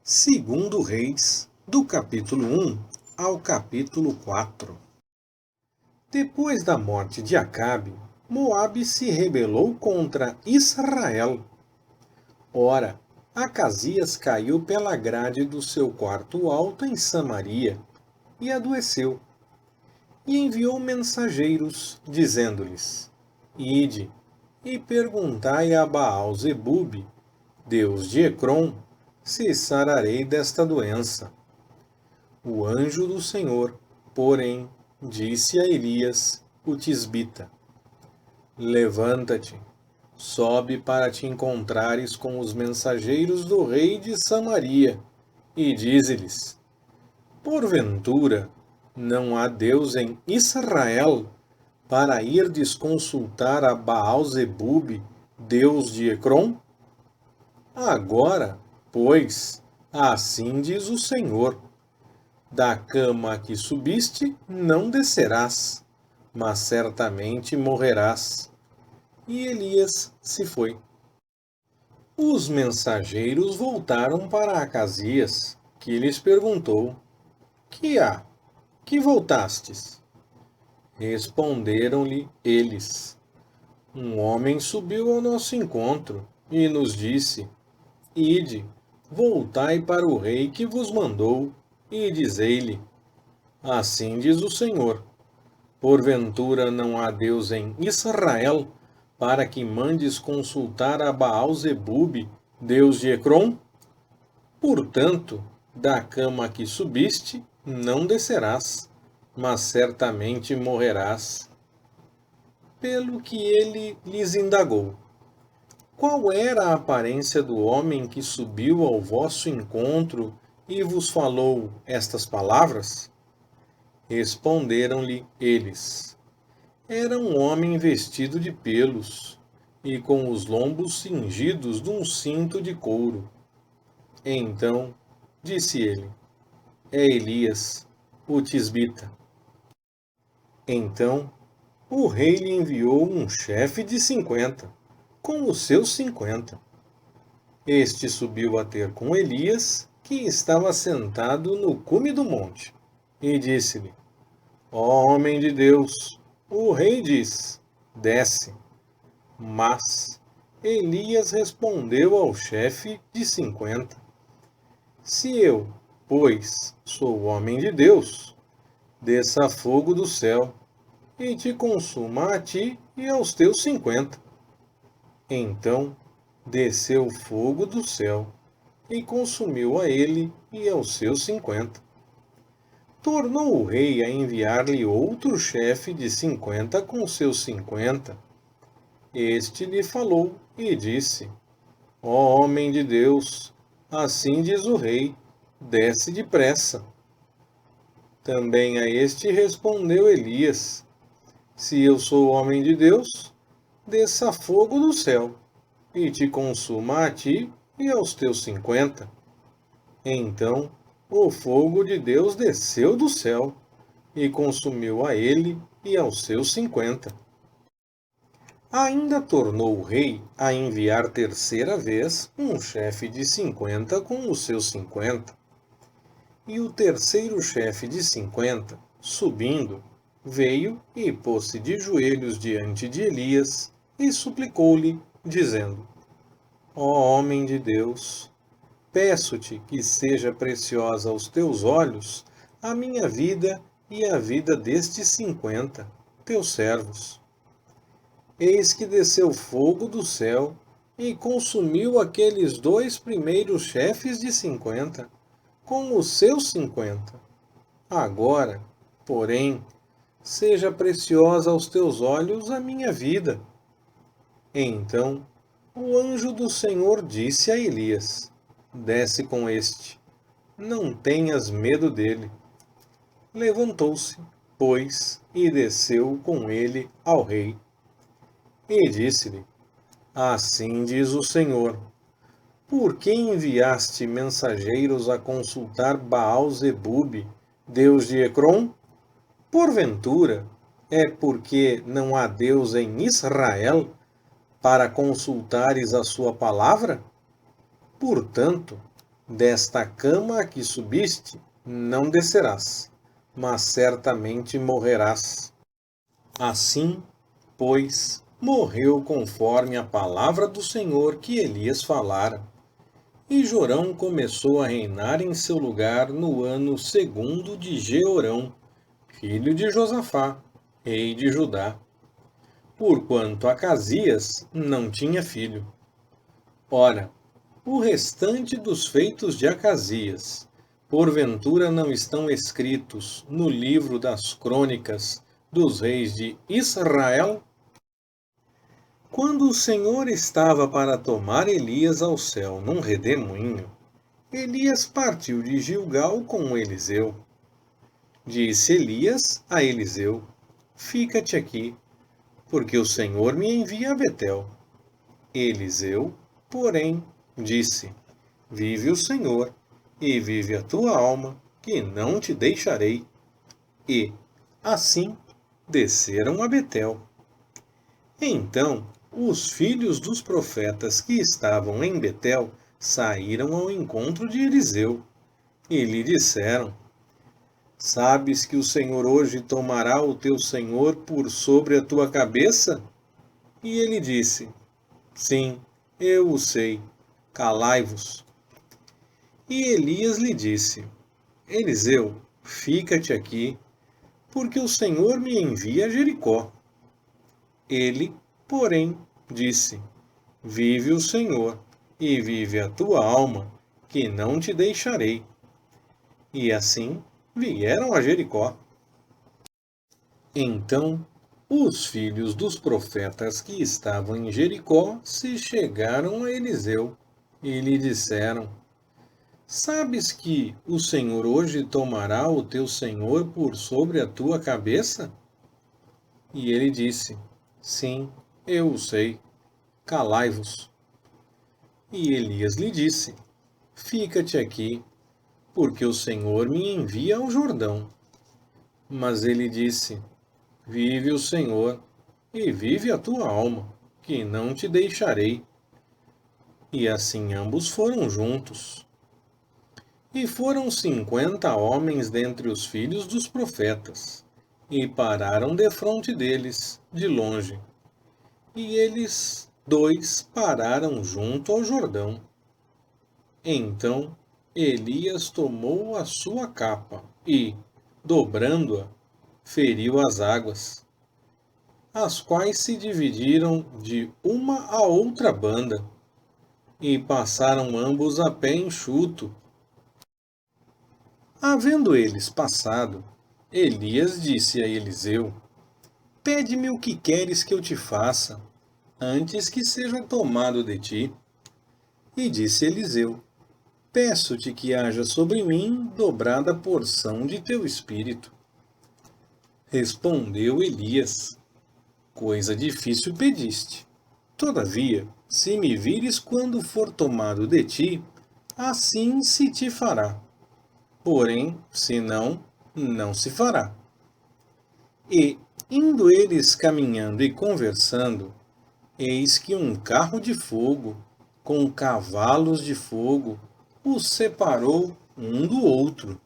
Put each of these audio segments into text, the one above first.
Segundo Reis, do capítulo 1 ao capítulo 4. Depois da morte de Acabe, Moabe se rebelou contra Israel. Ora, Acasias caiu pela grade do seu quarto alto em Samaria e adoeceu. E enviou mensageiros, dizendo-lhes: Ide e perguntai a Baal-zebube, Deus de Ecrom, se sararei desta doença. O anjo do Senhor, porém, disse a Elias, o tisbita: Levanta-te, sobe para te encontrares com os mensageiros do rei de Samaria, e dize-lhes: Porventura, não há Deus em Israel, para irdes consultar a Baal-zebube, Deus de Ecrom? Agora, pois, assim diz o Senhor: da cama a que subiste não descerás, mas certamente morrerás. E Elias se foi. Os mensageiros voltaram para Acasias, que lhes perguntou: Que há? Que voltastes? Responderam-lhe eles: Um homem subiu ao nosso encontro e nos disse: Ide, voltai para o rei que vos mandou, e dizei-lhe: Assim diz o Senhor: Porventura não há Deus em Israel, para que mandes consultar a Baal-zebube, Deus de Ecrom? Portanto, da cama a que subiste, não descerás, mas certamente morrerás. Pelo que ele lhes indagou: Qual era a aparência do homem que subiu ao vosso encontro e vos falou estas palavras? Responderam-lhe eles: Era um homem vestido de pelos, e com os lombos cingidos de um cinto de couro. Então disse ele: É Elias, o tisbita. Então o rei lhe enviou um chefe de 50, com os seus 50. Este subiu a ter com Elias, que estava sentado no cume do monte, e disse-lhe: Ó homem de Deus, o rei diz: Desce. Mas Elias respondeu ao chefe de 50: Se eu, pois, sou homem de Deus, desça fogo do céu e te consuma a ti e aos teus 50. Então desceu fogo do céu e consumiu a ele e aos seus 50. Tornou o rei a enviar-lhe outro chefe de 50 com seus 50. Este lhe falou e disse: Ó homem de Deus, assim diz o rei, desce depressa. Também a este respondeu Elias: Se eu sou homem de Deus, desça fogo do céu e te consuma a ti e aos teus 50. Então o fogo de Deus desceu do céu e consumiu a ele e aos seus 50. Ainda tornou o rei a enviar terceira vez um chefe de 50 com os seus 50. E o terceiro chefe de 50, subindo, veio e pôs-se de joelhos diante de Elias e suplicou-lhe, dizendo: Ó homem de Deus, peço-te que seja preciosa aos teus olhos a minha vida e a vida destes 50, teus servos. Eis que desceu fogo do céu e consumiu aqueles dois primeiros chefes de 50, com os seus 50. Agora, porém, seja preciosa aos teus olhos a minha vida. Então o anjo do Senhor disse a Elias: Desce com este, não tenhas medo dele. Levantou-se, pois, e desceu com ele ao rei. E disse-lhe: Assim diz o Senhor: Por que enviaste mensageiros a consultar Baal-zebube, Deus de Ecrom? Porventura, é porque não há Deus em Israel, para consultares a sua palavra? Portanto, Desta cama a que subiste, não descerás, mas certamente morrerás. Assim, pois, morreu conforme a palavra do Senhor que Elias falara. E Jorão começou a reinar em seu lugar no ano segundo de Jeorão, filho de Josafá, rei de Judá. Porquanto Acasias não tinha filho. Ora, o restante dos feitos de Acasias, porventura não estão escritos no livro das crônicas dos reis de Israel? Quando o Senhor estava para tomar Elias ao céu num redemoinho, Elias partiu de Gilgal com Eliseu. Disse Elias a Eliseu: Fica-te aqui, porque o Senhor me envia a Betel. Eliseu, porém, disse: Vive o Senhor, e vive a tua alma, que não te deixarei. E, assim, desceram a Betel. Então, os filhos dos profetas que estavam em Betel saíram ao encontro de Eliseu, e lhe disseram: Sabes que o Senhor hoje tomará o teu senhor por sobre a tua cabeça? E ele disse: Sim, eu o sei. Calai-vos. E Elias lhe disse: Eliseu, fica-te aqui, porque o Senhor me envia a Jericó. Ele, porém, disse: Vive o Senhor, e vive a tua alma, que não te deixarei. E assim vieram a Jericó. Então os filhos dos profetas que estavam em Jericó se chegaram a Eliseu e lhe disseram: Sabes que o Senhor hoje tomará o teu senhor por sobre a tua cabeça? E ele disse: Sim, eu o sei. Calai-vos. E Elias lhe disse: Fica-te aqui, porque o Senhor me envia ao Jordão. Mas ele disse: Vive o Senhor, e vive a tua alma, que não te deixarei. E assim ambos foram juntos. E foram 50 homens dentre os filhos dos profetas, e pararam defronte deles, de longe. E eles dois pararam junto ao Jordão. Então Elias tomou a sua capa e, dobrando-a, feriu as águas, as quais se dividiram de uma a outra banda, e passaram ambos a pé enxuto. Havendo eles passado, Elias disse a Eliseu: Pede-me o que queres que eu te faça, antes que seja tomado de ti. E disse Eliseu: Peço-te que haja sobre mim dobrada porção de teu espírito. Respondeu Elias: Coisa difícil pediste. Todavia, se me vires quando for tomado de ti, assim se te fará. Porém, se não, não se fará. E, indo eles caminhando e conversando, eis que um carro de fogo, com cavalos de fogo, os separou um do outro.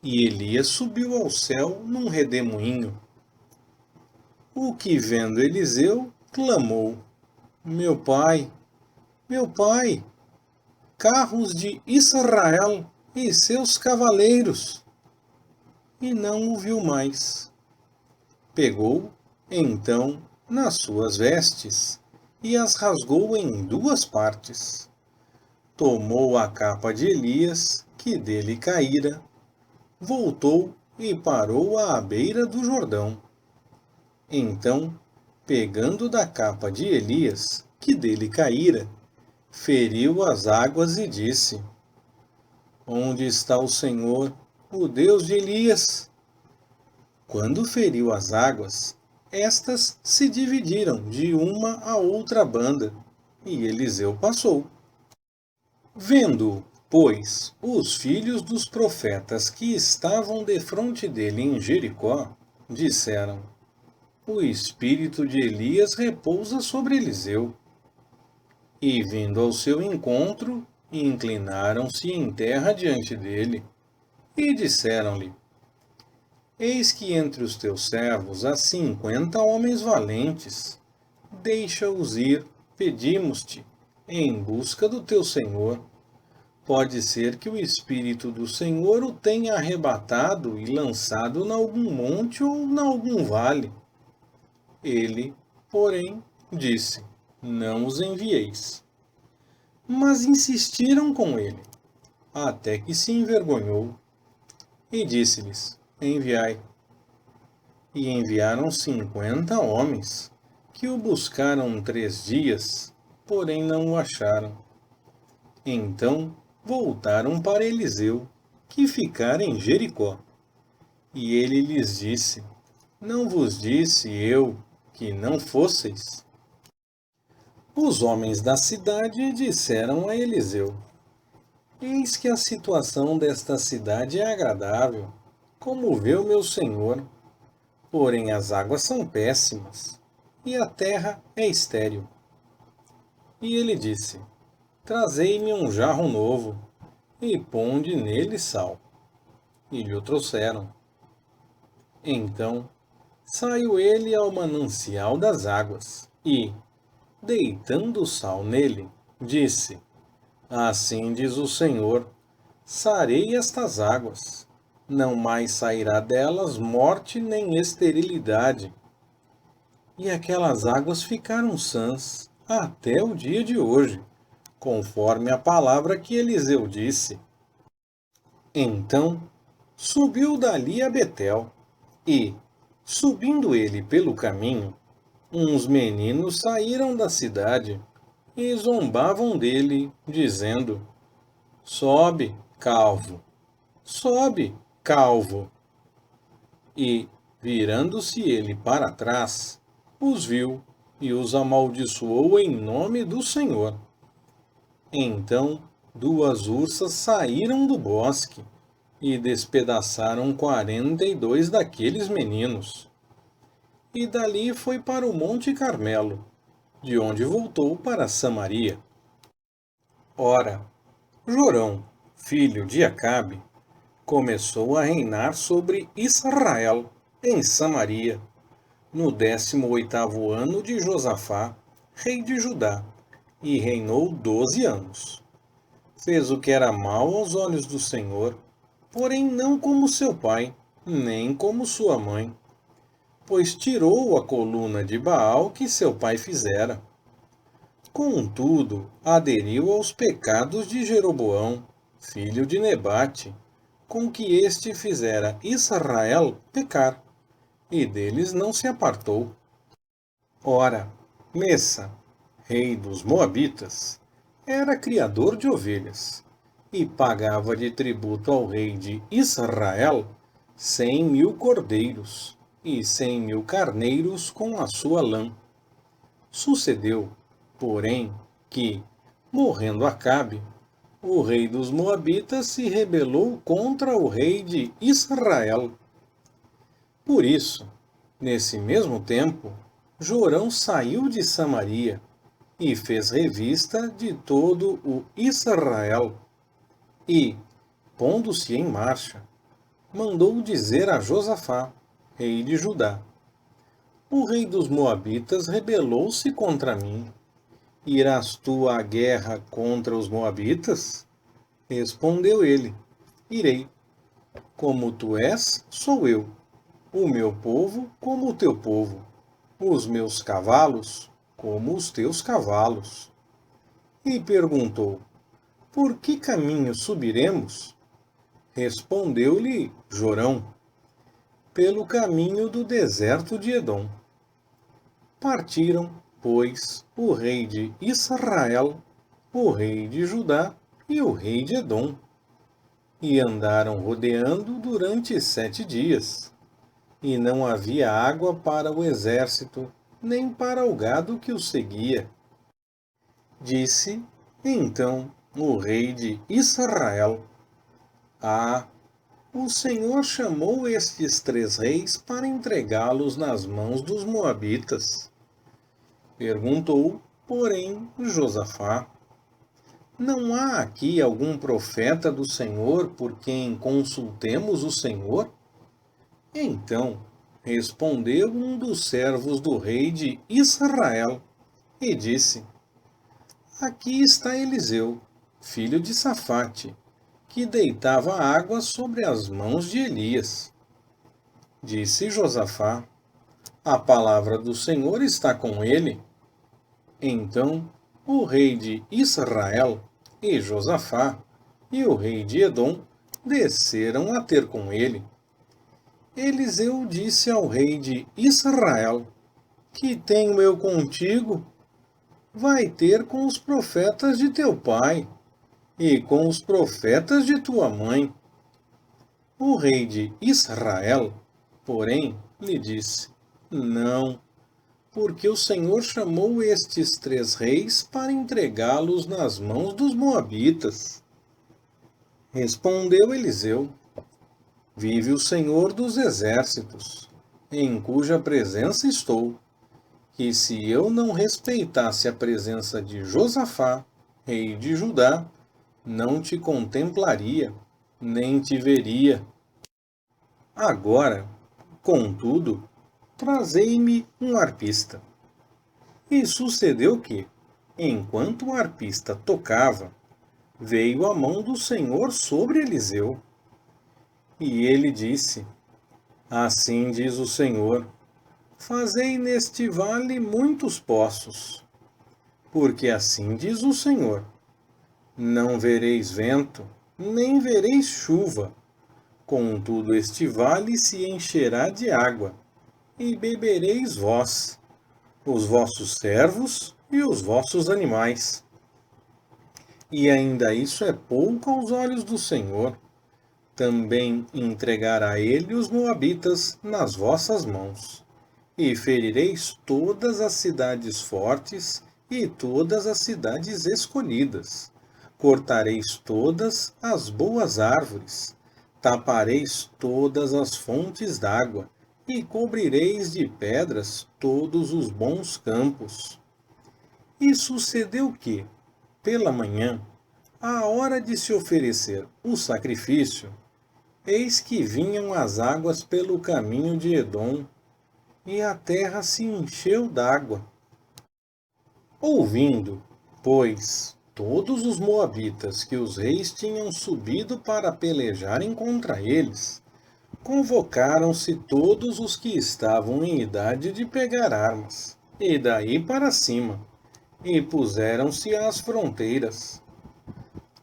E Elias subiu ao céu num redemoinho. O que vendo Eliseu, clamou: Meu pai, carros de Israel e seus cavaleiros! E não o viu mais. Pegou, então, nas suas vestes, e as rasgou em duas partes. Tomou a capa de Elias, que dele caíra, voltou e parou à beira do Jordão. Então, pegando da capa de Elias, que dele caíra, feriu as águas e disse: Onde está o Senhor, o Deus de Elias? Quando feriu as águas, estas se dividiram de uma a outra banda, e Eliseu passou. Vendo, pois, os filhos dos profetas que estavam defronte dele em Jericó, disseram: O espírito de Elias repousa sobre Eliseu. E vindo ao seu encontro, e inclinaram-se em terra diante dele, e disseram-lhe: Eis que entre os teus servos há 50 homens valentes. Deixa-os ir, pedimos-te, em busca do teu senhor. Pode ser que o Espírito do Senhor o tenha arrebatado e lançado nalgum monte ou nalgum vale. Ele, porém, disse: Não os envieis. Mas insistiram com ele, até que se envergonhou, e disse-lhes: Enviai. E enviaram 50 homens, que o buscaram 3 dias, porém não o acharam. Então voltaram para Eliseu, que ficara em Jericó. E ele lhes disse: Não vos disse eu que não fosseis? Os homens da cidade disseram a Eliseu: Eis que a situação desta cidade é agradável, como vê o meu senhor. Porém as águas são péssimas, e a terra é estéril. E ele disse: Trazei-me um jarro novo, e ponde nele sal. E lhe o trouxeram. Então saiu ele ao manancial das águas, e, deitando o sal nele, disse: Assim diz o Senhor: sarei estas águas. Não mais sairá delas morte nem esterilidade. E aquelas águas ficaram sãs até o dia de hoje, conforme a palavra que Eliseu disse. Então subiu dali a Betel, e, subindo ele pelo caminho, uns meninos saíram da cidade e zombavam dele, dizendo: Sobe, calvo, sobe, calvo. E, virando-se ele para trás, os viu e os amaldiçoou em nome do Senhor. Então 2 ursas saíram do bosque e despedaçaram 42 daqueles meninos. E dali foi para o Monte Carmelo, de onde voltou para Samaria. Ora, Jorão, filho de Acabe, começou a reinar sobre Israel, em Samaria, no 18º ano de Josafá, rei de Judá, e reinou 12 anos. Fez o que era mal aos olhos do Senhor, porém não como seu pai, nem como sua mãe, pois tirou a coluna de Baal que seu pai fizera. Contudo, aderiu aos pecados de Jeroboão, filho de Nebate, com que este fizera Israel pecar, e deles não se apartou. Ora, Messa, rei dos Moabitas, era criador de ovelhas, e pagava de tributo ao rei de Israel 100.000 cordeiros e 100.000 carneiros com a sua lã. Sucedeu, porém, que, morrendo Acabe, o rei dos Moabitas se rebelou contra o rei de Israel. Por isso, nesse mesmo tempo, Jorão saiu de Samaria e fez revista de todo o Israel. E, pondo-se em marcha, mandou dizer a Josafá, rei de Judá: O rei dos Moabitas rebelou-se contra mim. Irás tu à guerra contra os Moabitas? Respondeu ele: Irei. Como tu és, sou eu. O meu povo como o teu povo. Os meus cavalos como os teus cavalos. E perguntou: Por que caminho subiremos? Respondeu-lhe Jorão: Pelo caminho do deserto de Edom. Partiram, pois, o rei de Israel, o rei de Judá e o rei de Edom, e andaram rodeando durante 7 dias. E não havia água para o exército, nem para o gado que o seguia. Disse, então, o rei de Israel: Ah, o Senhor chamou estes 3 reis para entregá-los nas mãos dos moabitas. Perguntou, porém, Josafá: Não há aqui algum profeta do Senhor por quem consultemos o Senhor? Então respondeu um dos servos do rei de Israel e disse: Aqui está Eliseu, filho de Safate, que deitava água sobre as mãos de Elias. Disse Josafá: A palavra do Senhor está com ele. Então o rei de Israel e Josafá e o rei de Edom desceram a ter com ele. Eliseu disse ao rei de Israel: Que tenho eu contigo? Vai ter com os profetas de teu pai e com os profetas de tua mãe. O rei de Israel, porém, lhe disse: Não, porque o Senhor chamou estes 3 reis para entregá-los nas mãos dos moabitas. Respondeu Eliseu: Vive o Senhor dos exércitos, em cuja presença estou, que se eu não respeitasse a presença de Josafá, rei de Judá, não te contemplaria, nem te veria. Agora, contudo, trazei-me um arpista. E sucedeu que, enquanto o arpista tocava, veio a mão do Senhor sobre Eliseu. E ele disse: Assim diz o Senhor: Fazei neste vale muitos poços. Porque assim diz o Senhor: Não vereis vento, nem vereis chuva. Contudo, este vale se encherá de água, e bebereis vós, os vossos servos e os vossos animais. E ainda isso é pouco aos olhos do Senhor. Também entregará ele os moabitas nas vossas mãos. E ferireis todas as cidades fortes e todas as cidades escolhidas. Cortareis todas as boas árvores. Tapareis todas as fontes d'água. E cobrireis de pedras todos os bons campos. E sucedeu que, pela manhã, à hora de se oferecer o sacrifício, eis que vinham as águas pelo caminho de Edom, e a terra se encheu d'água. Ouvindo, pois, todos os moabitas que os reis tinham subido para pelejarem contra eles, convocaram-se todos os que estavam em idade de pegar armas, e daí para cima, e puseram-se às fronteiras.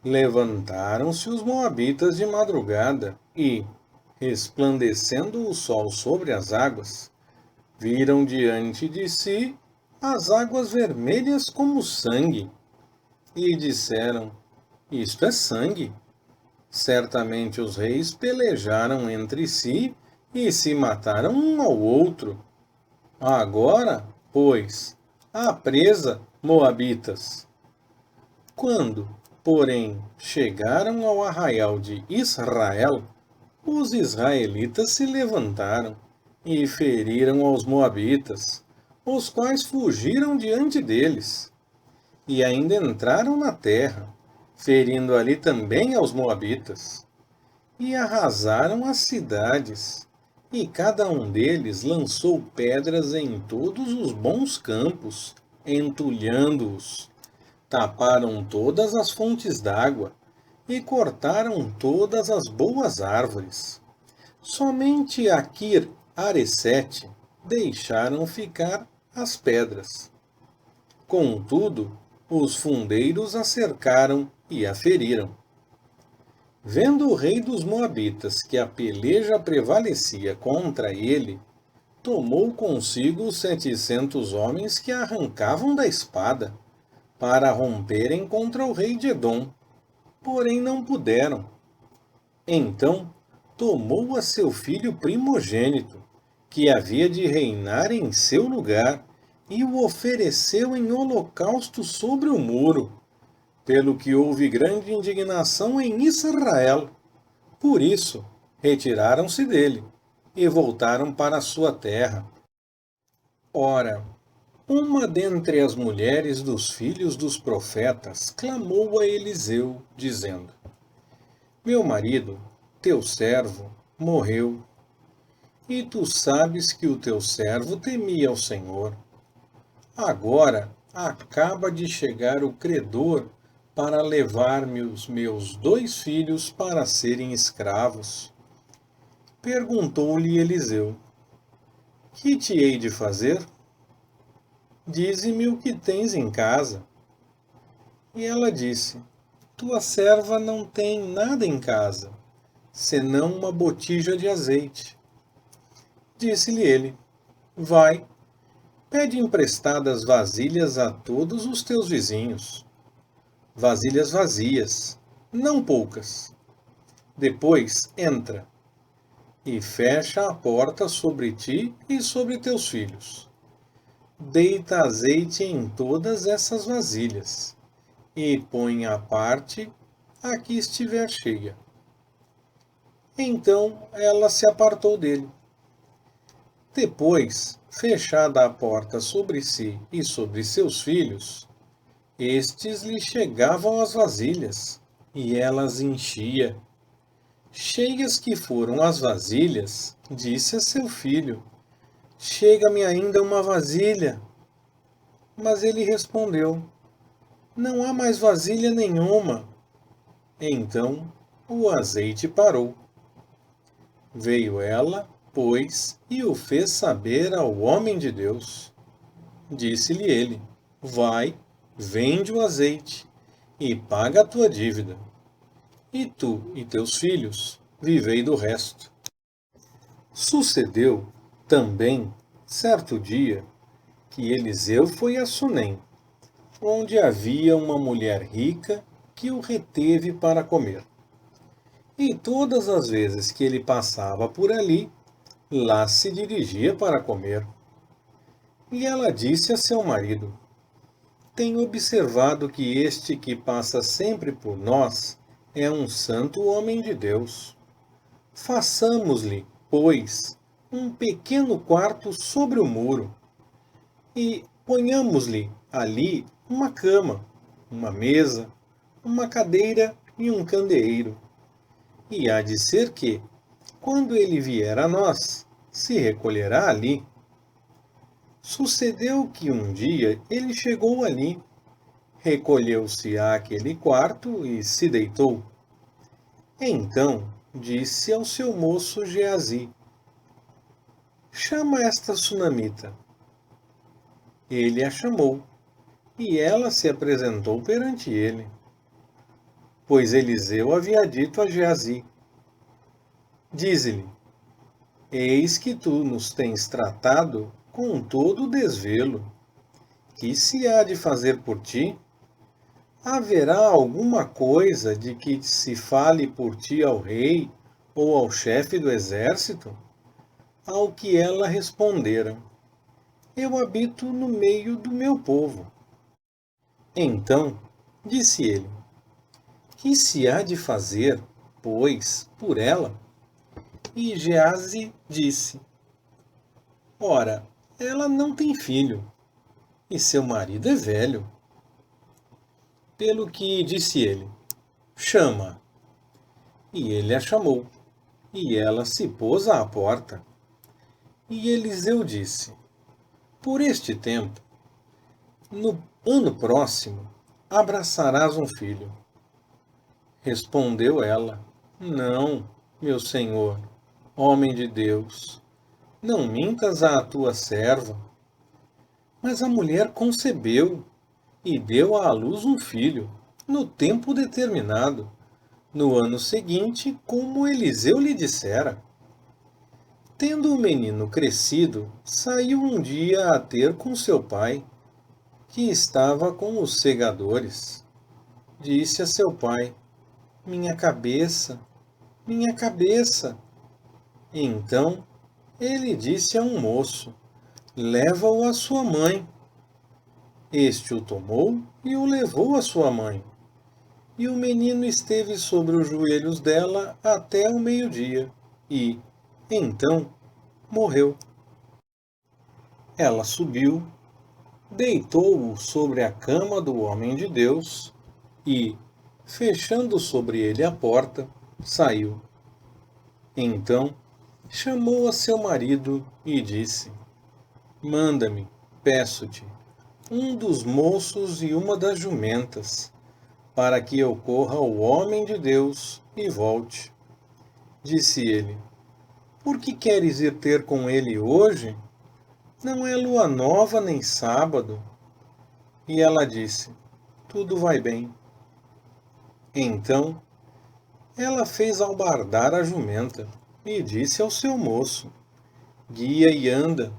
Levantaram-se os moabitas de madrugada e, resplandecendo o sol sobre as águas, viram diante de si as águas vermelhas como sangue, e disseram: Isto é sangue. Certamente os reis pelejaram entre si e se mataram um ao outro. Agora, pois, à presa, moabitas. Quando, porém, chegaram ao arraial de Israel, os israelitas se levantaram e feriram aos moabitas, os quais fugiram diante deles. E ainda entraram na terra, ferindo ali também aos moabitas. E arrasaram as cidades, e cada um deles lançou pedras em todos os bons campos, entulhando-os. Taparam todas as fontes d'água e cortaram todas as boas árvores. Somente a Kir-Haresete deixaram ficar as pedras. Contudo, os fundeiros a cercaram e a feriram. Vendo o rei dos Moabitas que a peleja prevalecia contra ele, tomou consigo os 700 homens que arrancavam da espada, para romperem contra o rei de Edom, porém não puderam. Então tomou a seu filho primogênito, que havia de reinar em seu lugar, e o ofereceu em holocausto sobre o muro, pelo que houve grande indignação em Israel. Por isso, retiraram-se dele, e voltaram para a sua terra. Ora, Uma dentre as mulheres dos filhos dos profetas clamou a Eliseu, dizendo: Meu marido, teu servo, morreu, e tu sabes que o teu servo temia ao Senhor. Agora acaba de chegar o credor para levar-me os meus 2 filhos para serem escravos. Perguntou-lhe Eliseu: Que te hei de fazer? Dize-me o que tens em casa. E ela disse: Tua serva não tem nada em casa, senão uma botija de azeite. Disse-lhe ele: Vai, pede emprestadas vasilhas a todos os teus vizinhos. Vasilhas vazias, não poucas. Depois entra e fecha a porta sobre ti e sobre teus filhos. Deita azeite em todas essas vasilhas e põe à parte a que estiver cheia. Então ela se apartou dele. Depois, fechada a porta sobre si e sobre seus filhos, estes lhe chegavam as vasilhas, e elas enchia. Cheias que foram as vasilhas, disse a seu filho: Chega-me ainda uma vasilha. Mas ele respondeu: Não há mais vasilha nenhuma. Então o azeite parou. Veio ela, pois, e o fez saber ao homem de Deus. Disse-lhe ele: Vai, vende o azeite e paga a tua dívida. E tu e teus filhos vivei do resto. Sucedeu também, certo dia, que Eliseu foi a Sunem, onde havia uma mulher rica que o reteve para comer. E todas as vezes que ele passava por ali, lá se dirigia para comer. E ela disse a seu marido: Tenho observado que este que passa sempre por nós é um santo homem de Deus. Façamos-lhe, pois, um pequeno quarto sobre o muro, e ponhamos-lhe ali uma cama, uma mesa, uma cadeira e um candeeiro. E há de ser que, quando ele vier a nós, se recolherá ali. Sucedeu que um dia ele chegou ali, recolheu-se àquele quarto e se deitou. Então disse ao seu moço Geazi: Chama esta sunamita. Ele a chamou, e ela se apresentou perante ele. Pois Eliseu havia dito a Geazi: Dize-lhe, eis que tu nos tens tratado com todo o desvelo. Que se há de fazer por ti? Haverá alguma coisa de que se fale por ti ao rei ou ao chefe do exército? Ao que ela respondera: Eu habito no meio do meu povo. Então disse ele: Que se há de fazer, pois, por ela? E Geazi disse: Ora, ela não tem filho, e seu marido é velho. Pelo que disse ele: Chama. E ele a chamou, e ela se pôs à porta. E Eliseu disse: Por este tempo, no ano próximo, abraçarás um filho. Respondeu ela: Não, meu senhor, homem de Deus, não mintas à tua serva. Mas a mulher concebeu e deu à luz um filho, no tempo determinado, no ano seguinte, como Eliseu lhe dissera. Tendo o menino crescido, saiu um dia a ter com seu pai, que estava com os segadores. Disse a seu pai: Minha cabeça, minha cabeça. Então ele disse a um moço: Leva-o à sua mãe. Este o tomou e o levou à sua mãe. E o menino esteve sobre os joelhos dela até o meio-dia, e, então, morreu. Ela subiu deitou-o sobre a cama do homem de Deus e, fechando sobre ele a porta, saiu. Então chamou a seu marido e disse: Manda-me, peço-te, um dos moços e uma das jumentas, para que eu corra ao homem de Deus e volte. Disse ele: Por que queres ir ter com ele hoje? Não é lua nova nem sábado. E ela disse: Tudo vai bem. Então ela fez albardar a jumenta e disse ao seu moço: Guia e anda,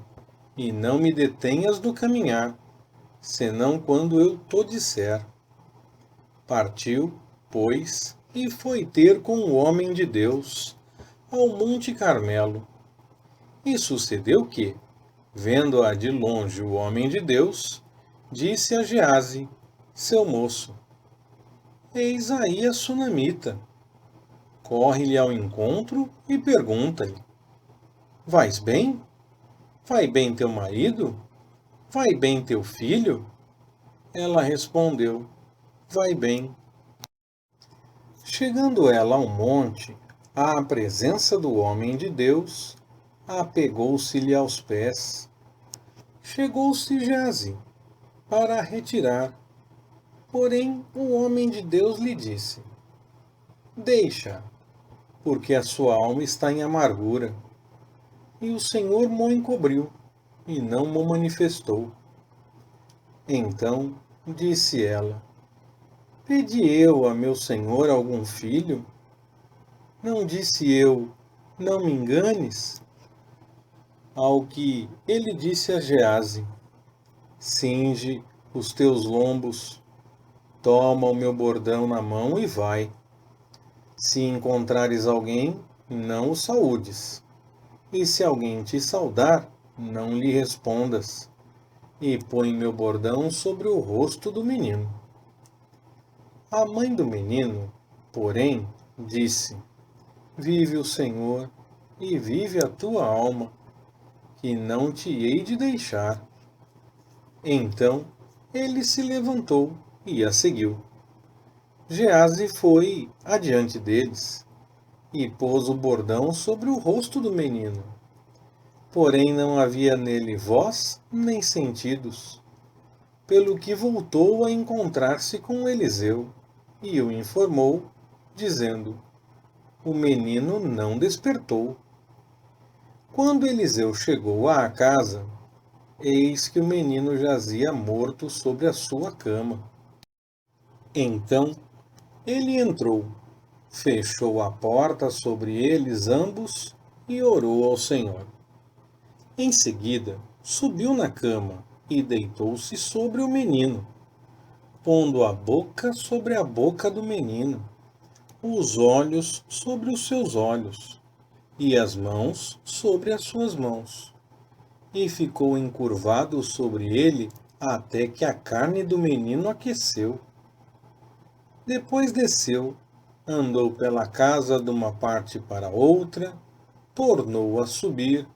e não me detenhas no caminhar, senão quando eu to disser. Partiu, pois, e foi ter com o homem de Deus ao Monte Carmelo. E sucedeu que, vendo-a de longe o homem de Deus, disse a Gease, seu moço: Eis aí a sunamita. Corre-lhe ao encontro e pergunta-lhe: Vais bem? Vai bem teu marido? Vai bem teu filho? Ela respondeu: Vai bem. Chegando ela ao monte, à presença do homem de Deus, apegou-se-lhe aos pés. Chegou-se Geazi para a retirar. Porém, o homem de Deus lhe disse: Deixa, porque a sua alma está em amargura. E o Senhor mo encobriu, e não mo manifestou. Então disse ela: Pedi eu a meu senhor algum filho? Não disse eu: Não me enganes? Ao que ele disse a Geazi: Cinge os teus lombos, toma o meu bordão na mão e vai. Se encontrares alguém, não o saúdes. E se alguém te saudar, não lhe respondas. E põe meu bordão sobre o rosto do menino. A mãe do menino, porém, disse: Vive o Senhor, e vive a tua alma, que não te hei de deixar. Então ele se levantou e a seguiu. Geazi foi adiante deles, e pôs o bordão sobre o rosto do menino. Porém não havia nele voz nem sentidos, pelo que voltou a encontrar-se com Eliseu, e o informou, dizendo: O menino não despertou. Quando Eliseu chegou à casa, eis que o menino jazia morto sobre a sua cama. Então ele entrou, fechou a porta sobre eles ambos e orou ao Senhor. Em seguida, subiu na cama e deitou-se sobre o menino, pondo a boca sobre a boca do menino, os olhos sobre os seus olhos, e as mãos sobre as suas mãos. E ficou encurvado sobre ele até que a carne do menino aqueceu. Depois desceu, andou pela casa de uma parte para outra, tornou a subir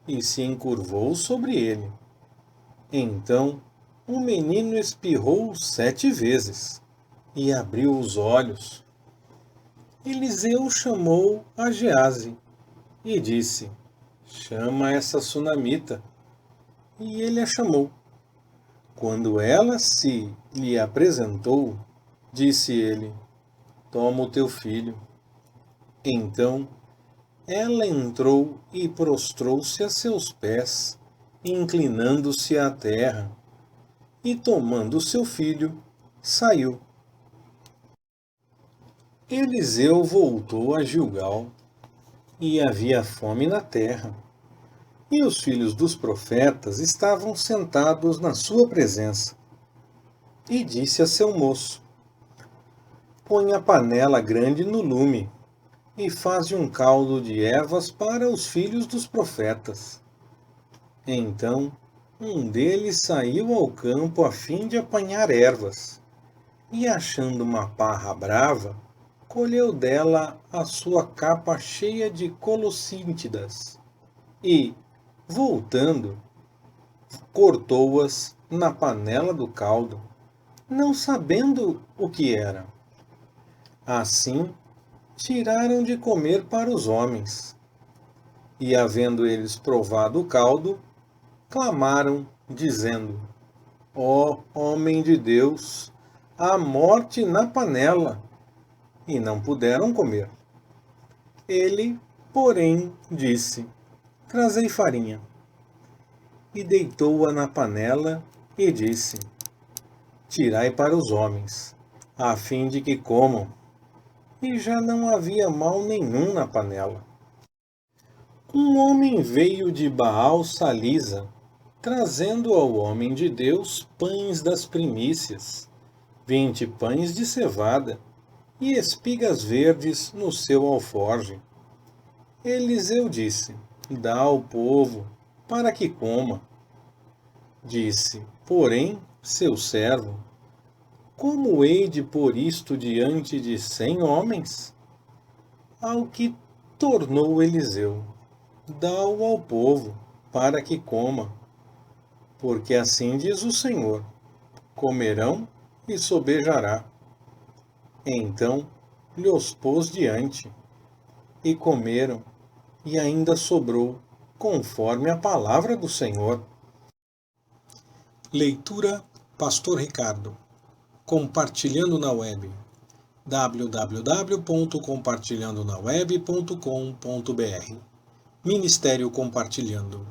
e se encurvou sobre ele. Então o menino espirrou 7 vezes e abriu os olhos. Eliseu chamou a Geazi e disse: Chama essa sunamita. E ele a chamou. Quando ela se lhe apresentou, disse ele: Toma o teu filho. Então ela entrou e prostrou-se a seus pés, inclinando-se à terra, e tomando seu filho, saiu. Eliseu voltou a Gilgal, e havia fome na terra, e os filhos dos profetas estavam sentados na sua presença. E disse a seu moço: Põe a panela grande no lume, e faze um caldo de ervas para os filhos dos profetas. Então um deles saiu ao campo a fim de apanhar ervas, e achando uma parra brava, colheu dela a sua capa cheia de colossíntidas, e, voltando, cortou-as na panela do caldo, não sabendo o que era. Assim, tiraram de comer para os homens. E, havendo eles provado o caldo, clamaram, dizendo: Ó homem de Deus, a morte na panela! E não puderam comer. Ele, porém, disse: Trazei farinha. E deitou-a na panela e disse: Tirai para os homens, a fim de que comam. E já não havia mal nenhum na panela. Um homem veio de Baal Salisa, trazendo ao homem de Deus pães das primícias, 20 pães de cevada e espigas verdes no seu alforje. Eliseu disse: Dá ao povo, para que coma. Disse, porém, seu servo: Como hei de pôr isto diante de 100 homens? Ao que tornou Eliseu: Dá-o ao povo, para que coma. Porque assim diz o Senhor: comerão e sobejará. Então lhos pôs diante, e comeram, e ainda sobrou, conforme a palavra do Senhor. Leitura Pastor Ricardo. Compartilhando na web. www.compartilhandonaweb.com.br Ministério Compartilhando.